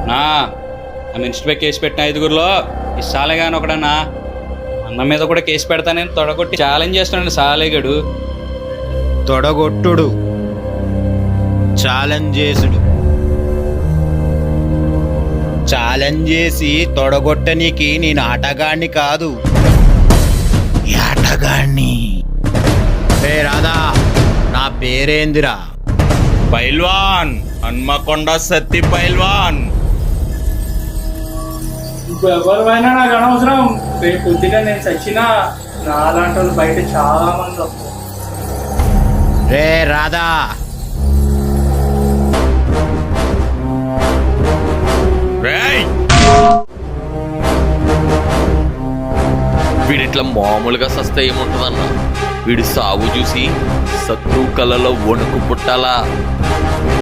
నా మినిస్టర్పై కేసు పెట్టిన 5గురిలో ఈ సాలేగాని ఒకడన్నా అన్న మీద కూడా కేసు పెడతానని తొడగొట్టి ఛాలెంజ్ చేస్తున్నాడు సాలేగాడు. తొడగొట్టుడు ఛాలెంజ్ చేసుడు. ఛాలెంజ్ చేసి తొడగొట్టనికి నేను ఆటగాడిని కాదు, ఆటగాడిని. రే రాధా, నా పేరేందిరా? పైల్వాన్ హన్మకొండ సత్తి పైల్వాన్. ఎవరివైనా నాకు అనవసరం. రేపు పొద్దున నేను చచ్చినా నాలాంటి వాళ్ళు బయట చాలా మంది వస్తారు. రే రాధా, రేయ్, వీడిట్లా మామూలుగా సస్తే ఏముంటుందన్న, వీడి సాగు చూసి శత్రువు కళ్ళలో వణుకు పుట్టాలా.